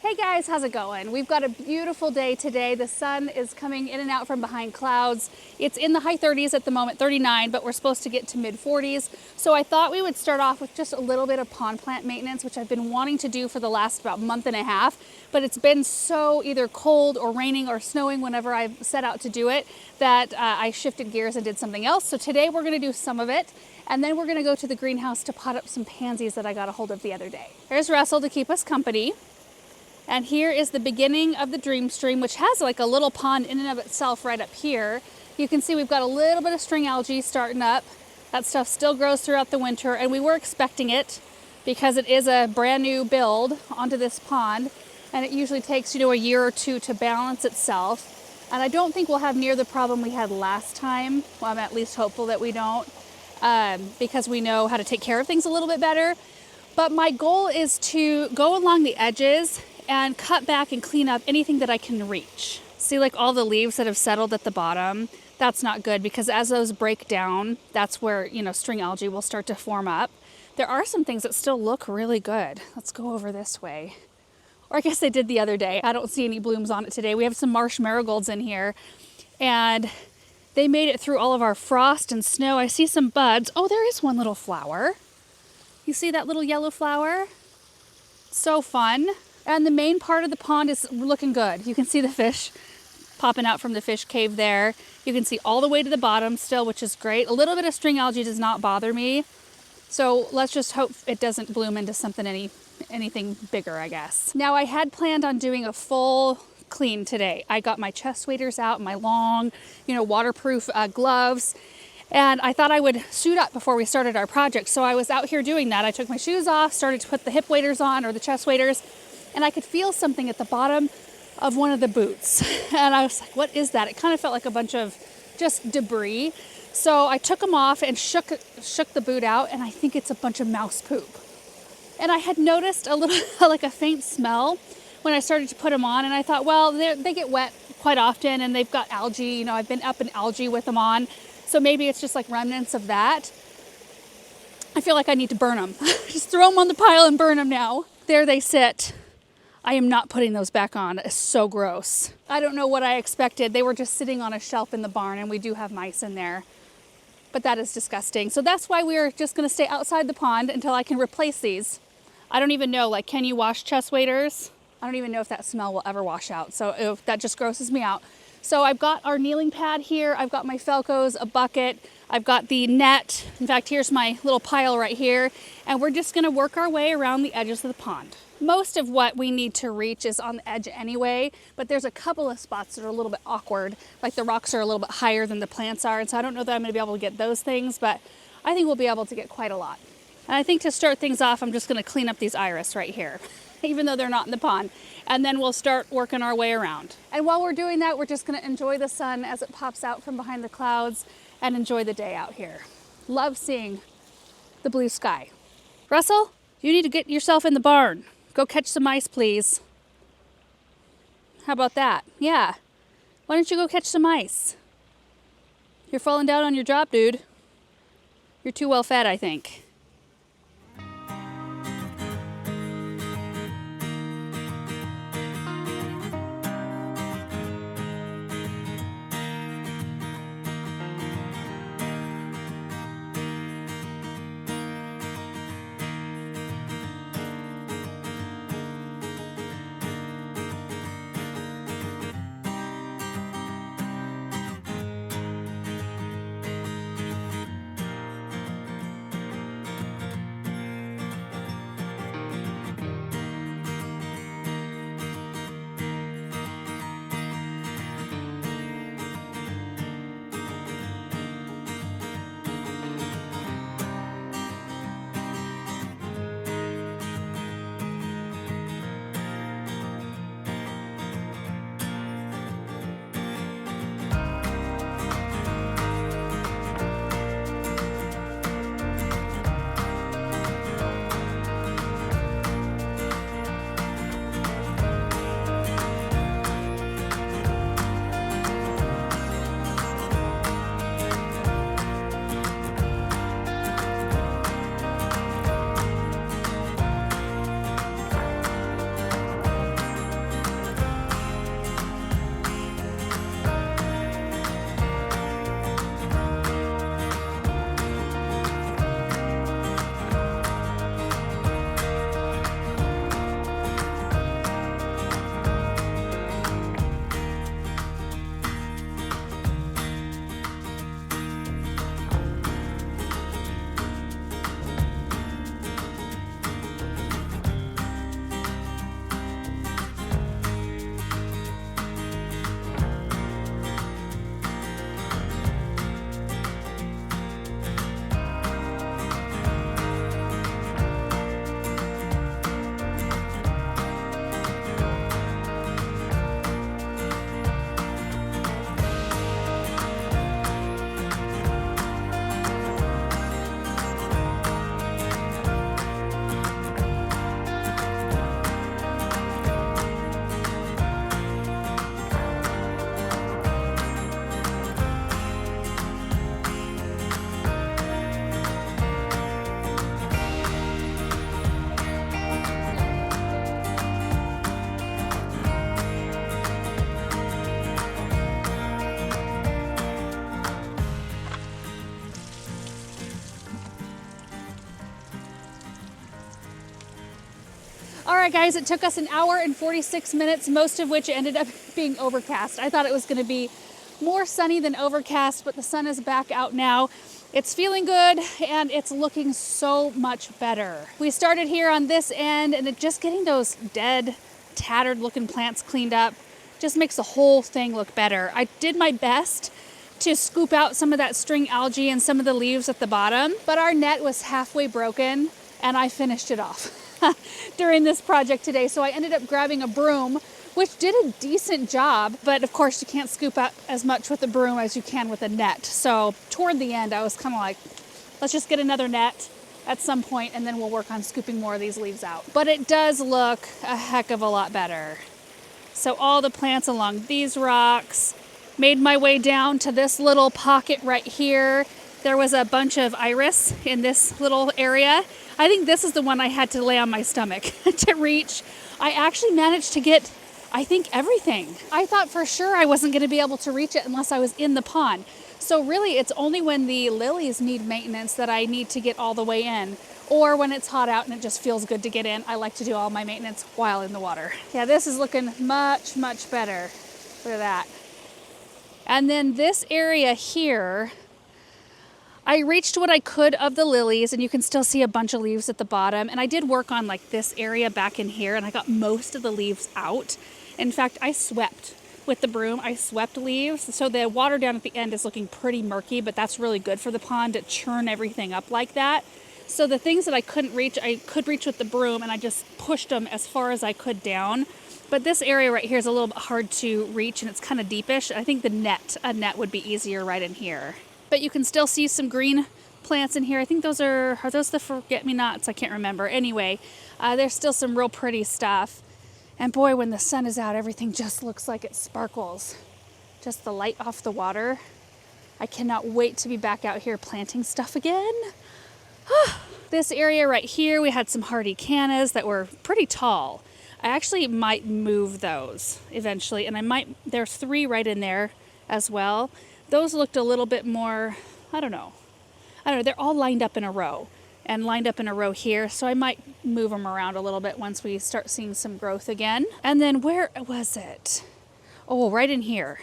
Hey guys, how's it going? We've got a beautiful day today. The sun is coming in and out from behind clouds. It's in the high 30s at the moment, 39, but we're supposed to get to mid 40s. So I thought we would start off with just a little bit of pond plant maintenance, which I've been wanting to do for the last about month and a half, but it's been so either cold or raining or snowing whenever I've set out to do it that I shifted gears and did something else. So today we're gonna do some of it, and then we're gonna go to the greenhouse to pot up some pansies that I got a hold of the other day. There's Russell to keep us company. And here is the beginning of the Dream Stream, which has like a little pond in and of itself right up here. You can see we've got a little bit of string algae starting up. That stuff still grows throughout the winter, and we were expecting it because it is a brand new build onto this pond, and it usually takes, a year or two to balance itself. And I don't think we'll have near the problem we had last time. Well, I'm at least hopeful that we don't, because we know how to take care of things a little bit better. But my goal is to go along the edges and cut back and clean up anything that I can reach. See, like all the leaves that have settled at the bottom, that's not good, because as those break down, that's where, string algae will start to form up. There are some things that still look really good. Let's go over this way. Or I guess they did the other day. I don't see any blooms on it today. We have some marsh marigolds in here, and they made it through all of our frost and snow. I see some buds. Oh, there is one little flower. You see that little yellow flower? So fun. And the main part of the pond is looking good. You can see the fish popping out from the fish cave there. You can see all the way to the bottom still, which is great. A little bit of string algae does not bother me. So let's just hope it doesn't bloom into something anything bigger, I guess. Now, I had planned on doing a full clean today. I got my chest waders out, my long, waterproof gloves. And I thought I would suit up before we started our project. So I was out here doing that. I took my shoes off, started to put the hip waders on, or the chest waders, and I could feel something at the bottom of one of the boots. And I was like, what is that? It kind of felt like a bunch of just debris. So I took them off and shook the boot out, and I think it's a bunch of mouse poop. And I had noticed a little, like a faint smell when I started to put them on, and I thought, well, they get wet quite often, and they've got algae. I've been up in algae with them on, so maybe it's just like remnants of that. I feel like I need to burn them. Just throw them on the pile and burn them now. There they sit. I am not putting those back on. It's so gross. I don't know what I expected. They were just sitting on a shelf in the barn, and we do have mice in there. But that is disgusting. So that's why we're just gonna stay outside the pond until I can replace these. I don't even know, can you wash chest waders? I don't even know if that smell will ever wash out. So that just grosses me out. So I've got our kneeling pad here. I've got my Felcos, a bucket. I've got the net. In fact, here's my little pile right here. And we're just gonna work our way around the edges of the pond. Most of what we need to reach is on the edge anyway, but there's a couple of spots that are a little bit awkward. Like the rocks are a little bit higher than the plants are. And so I don't know that I'm gonna be able to get those things, but I think we'll be able to get quite a lot. And I think to start things off, I'm just gonna clean up these iris right here, even though they're not in the pond. And then we'll start working our way around. And while we're doing that, we're just gonna enjoy the sun as it pops out from behind the clouds and enjoy the day out here. Love seeing the blue sky. Russell, you need to get yourself in the barn. Go catch some mice, please. How about that? Yeah. Why don't you go catch some mice? You're falling down on your job, dude. You're too well fed, I think. right, guys, it took us an hour and 46 minutes, most of which ended up being overcast. I thought it was going to be more sunny than overcast, but the sun is back out now. It's feeling good and it's looking so much better. We started here on this end, and just getting those dead, tattered looking plants cleaned up just makes the whole thing look better. I did my best to scoop out some of that string algae and some of the leaves at the bottom, but our net was halfway broken and I finished it off during this project today. So I ended up grabbing a broom, which did a decent job, but of course you can't scoop out as much with a broom as you can with a net. So toward the end, I was kind of like, let's just get another net at some point and then we'll work on scooping more of these leaves out. But it does look a heck of a lot better. So all the plants along these rocks, made my way down to this little pocket right here. There was a bunch of iris in this little area. I think this is the one I had to lay on my stomach to reach. I actually managed to get, I think, everything. I thought for sure I wasn't going to be able to reach it unless I was in the pond. So really, it's only when the lilies need maintenance that I need to get all the way in, or when it's hot out and it just feels good to get in. I like to do all my maintenance while in the water. Yeah, this is looking much, much better. Look at that. And then this area here, I reached what I could of the lilies, and you can still see a bunch of leaves at the bottom. And I did work on like this area back in here, and I got most of the leaves out. In fact, I swept with the broom. I swept leaves. So the water down at the end is looking pretty murky, but that's really good for the pond to churn everything up like that. So the things that I couldn't reach, I could reach with the broom, and I just pushed them as far as I could down. But this area right here is a little bit hard to reach, and it's kind of deepish. I think a net would be easier right in here. But you can still see some green plants in here. I think those are those the forget-me-nots? I can't remember. Anyway, there's still some real pretty stuff. And boy, when the sun is out, everything just looks like it sparkles. Just the light off the water. I cannot wait to be back out here planting stuff again. This area right here, we had some hardy cannas that were pretty tall. I actually might move those eventually, and there's 3 right in there as well. Those looked a little bit more, I don't know, they're all lined up in a row and lined up in a row here, so I might move them around a little bit once we start seeing some growth again. And then where was it? Oh, right in here.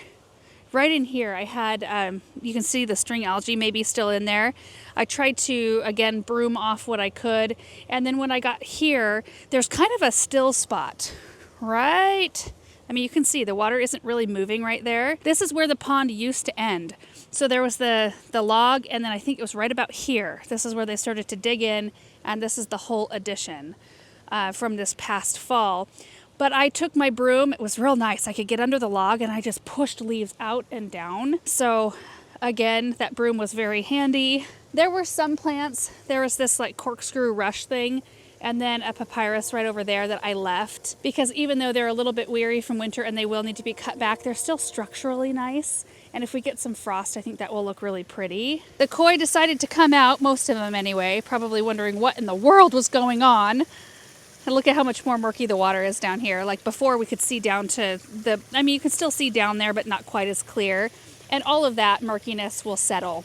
Right in here, I had, you can see the string algae maybe still in there. I tried to, again, broom off what I could. And then when I got here, there's kind of a still spot, right? I mean, you can see the water isn't really moving right there. This is where the pond used to end. So there was the log, and then I think it was right about here. This is where they started to dig in, and this is the whole addition from this past fall. But I took my broom. It was real nice. I could get under the log and I just pushed leaves out and down. So again, that broom was very handy. There were some plants. There was this like corkscrew rush thing, and then a papyrus right over there that I left because even though they're a little bit weary from winter and they will need to be cut back, they're still structurally nice. And if we get some frost, I think that will look really pretty. The koi decided to come out, most of them anyway, probably wondering what in the world was going on. And look at how much more murky the water is down here. Like before, we could see down to you can still see down there, but not quite as clear. And all of that murkiness will settle.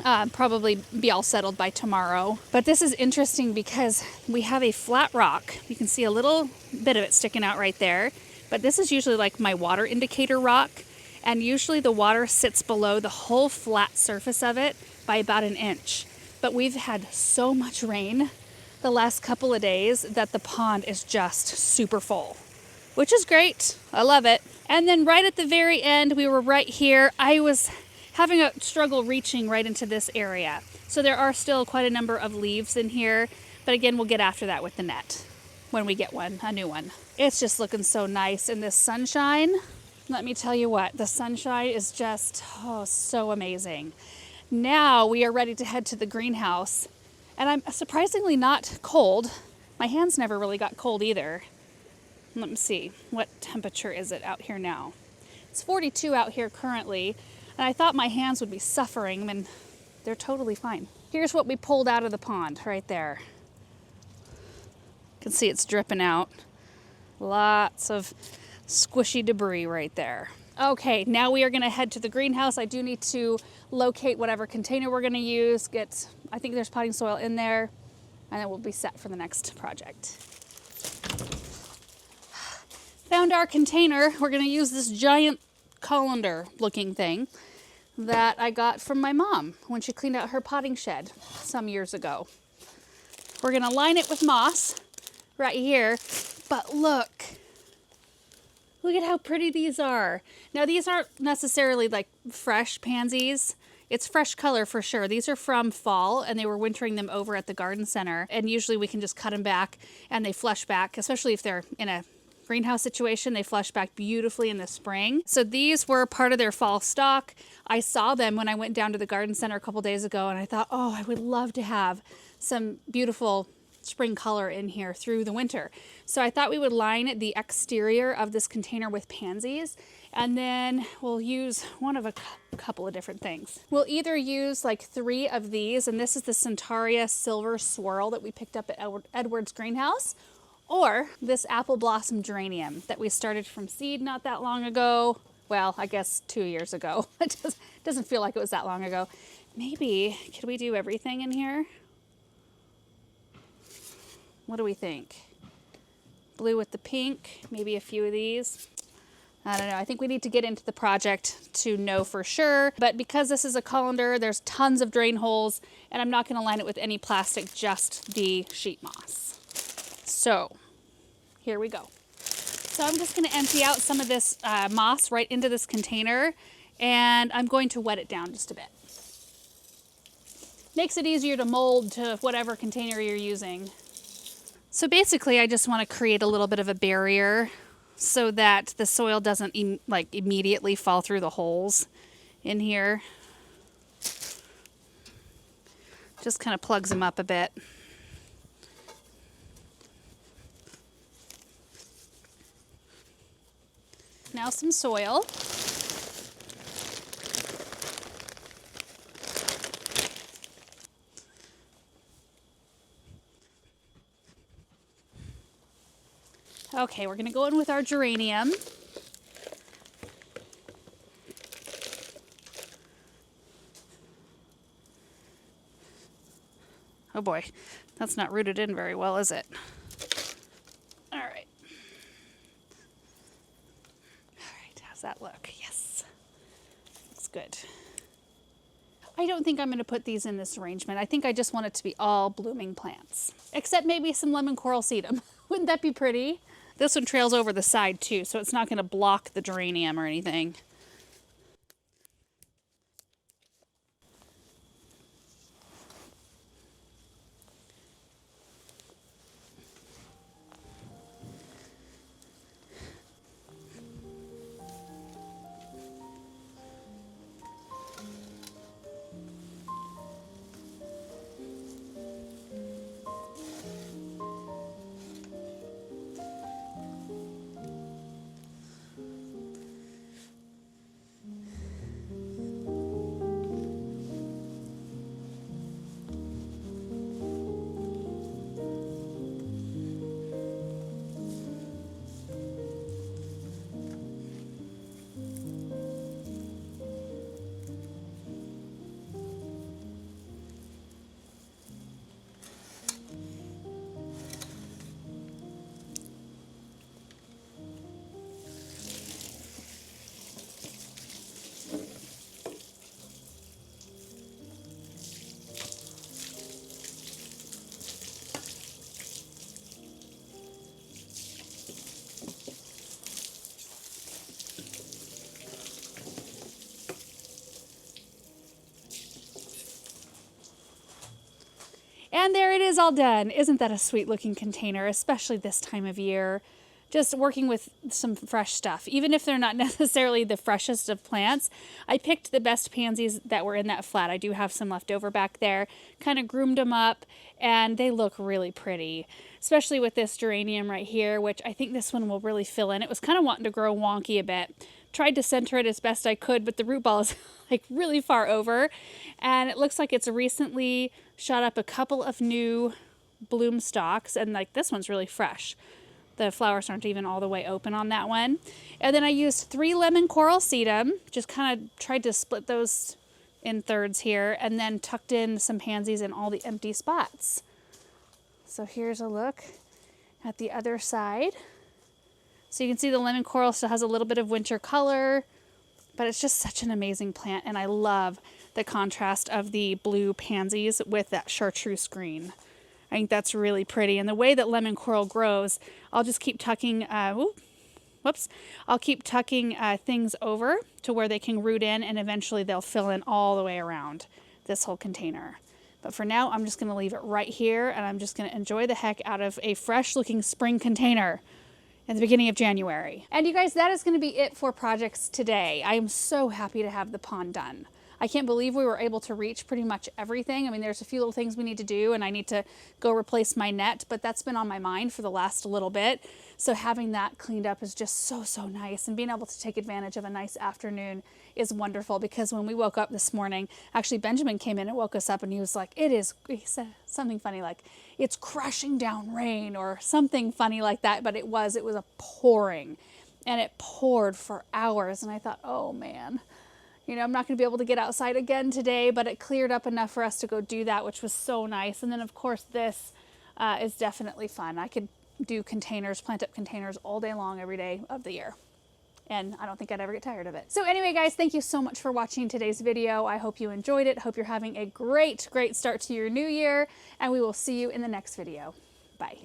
Probably be all settled by tomorrow. But this is interesting because we have a flat rock. You can see a little bit of it sticking out right there. But this is usually like my water indicator rock. And usually the water sits below the whole flat surface of it by about 1 inch. But we've had so much rain the last couple of days that the pond is just super full, which is great. I love it. And then right at the very end, we were right here. I was having a struggle reaching right into this area. So there are still quite a number of leaves in here, but again, we'll get after that with the net when we get a new one. It's just looking so nice in this sunshine. Let me tell you what, the sunshine is just, so amazing. Now we are ready to head to the greenhouse. And I'm surprisingly not cold. My hands never really got cold either. Let me see, what temperature is it out here now? It's 42 out here currently, and I thought my hands would be suffering, and they're totally fine. Here's what we pulled out of the pond right there. You can see it's dripping out. Lots of squishy debris right there. Okay, now we are gonna head to the greenhouse. I do need to locate whatever container we're gonna use, I think there's potting soil in there, and then we'll be set for the next project. found our container. We're gonna use this giant colander looking thing that I got from my mom when she cleaned out her potting shed some years ago. We're gonna line it with moss right here, but look at how pretty these are. Now these aren't necessarily like fresh pansies. It's fresh color for sure. These are from fall and they were wintering them over at the garden center. And usually we can just cut them back and they flush back, especially if they're in a greenhouse situation, they flush back beautifully in the spring. So these were part of their fall stock. I saw them when I went down to the garden center a couple days ago and I thought, oh, I would love to have some beautiful spring color in here through the winter. So I thought we would line the exterior of this container with pansies, and then we'll use one of a couple of different things. We'll either use like 3 of these, and this is the Centaurea Silver Swirl that we picked up at Edward's greenhouse, or this apple blossom geranium that we started from seed not that long ago. Well, I guess 2 years ago. It doesn't feel like it was that long ago. Maybe, could we do everything in here? What do we think? Blue with the pink, maybe a few of these. I don't know. I think we need to get into the project to know for sure. But because this is a colander, there's tons of drain holes, and I'm not going to line it with any plastic, just the sheet moss. So here we go. So I'm just going to empty out some of this moss right into this container, and I'm going to wet it down just a bit. Makes it easier to mold to whatever container you're using. So basically, I just want to create a little bit of a barrier so that the soil doesn't immediately fall through the holes in here. Just kind of plugs them up a bit. Now some soil. Okay, we're going to go in with our geranium. Oh boy, that's not rooted in very well, is it? All right. How's that look? Yes, looks good. I don't think I'm going to put these in this arrangement. I think I just want it to be all blooming plants, except maybe some lemon coral sedum. Wouldn't that be pretty? This one trails over the side too, so it's not going to block the geranium or anything. And there it is, all done. Isn't that a sweet looking container, especially this time of year? Just working with some fresh stuff, even if they're not necessarily the freshest of plants. I picked the best pansies that were in that flat. I do have some left over back there, kind of groomed them up, and they look really pretty, especially with this geranium right here, which I think this one will really fill in. It was kind of wanting to grow wonky a bit. Tried to center it as best I could, but the root ball is like really far over, and it looks like it's recently shot up a couple of new bloom stalks, and like this one's really fresh. The flowers aren't even all the way open on that one. And then I used 3 lemon coral sedum, just kind of tried to split those in thirds here, and then tucked in some pansies in all the empty spots. So here's a look at the other side. So you can see the lemon coral still has a little bit of winter color, but it's just such an amazing plant. And I love the contrast of the blue pansies with that chartreuse green. I think that's really pretty. And the way that lemon coral grows, I'll just keep tucking, I'll keep tucking things over to where they can root in, and eventually they'll fill in all the way around this whole container. But for now, I'm just gonna leave it right here, and I'm just gonna enjoy the heck out of a fresh looking spring container in the beginning of January. And you guys, that is gonna be it for projects today. I am so happy to have the pond done. I can't believe we were able to reach pretty much everything. I mean, there's a few little things we need to do, and I need to go replace my net, but that's been on my mind for the last little bit. So having that cleaned up is just so, so nice. And being able to take advantage of a nice afternoon is wonderful, because when we woke up this morning, actually Benjamin came in and woke us up, and he was like, he said something funny like, it's crashing down rain or something funny like that. But it was a pouring, and it poured for hours. And I thought, oh man. You know, I'm not going to be able to get outside again today, but it cleared up enough for us to go do that, which was so nice. And then, of course, this is definitely fun. I could do containers, plant up containers all day long, every day of the year. And I don't think I'd ever get tired of it. So anyway, guys, thank you so much for watching today's video. I hope you enjoyed it. Hope you're having a great, great start to your new year. And we will see you in the next video. Bye.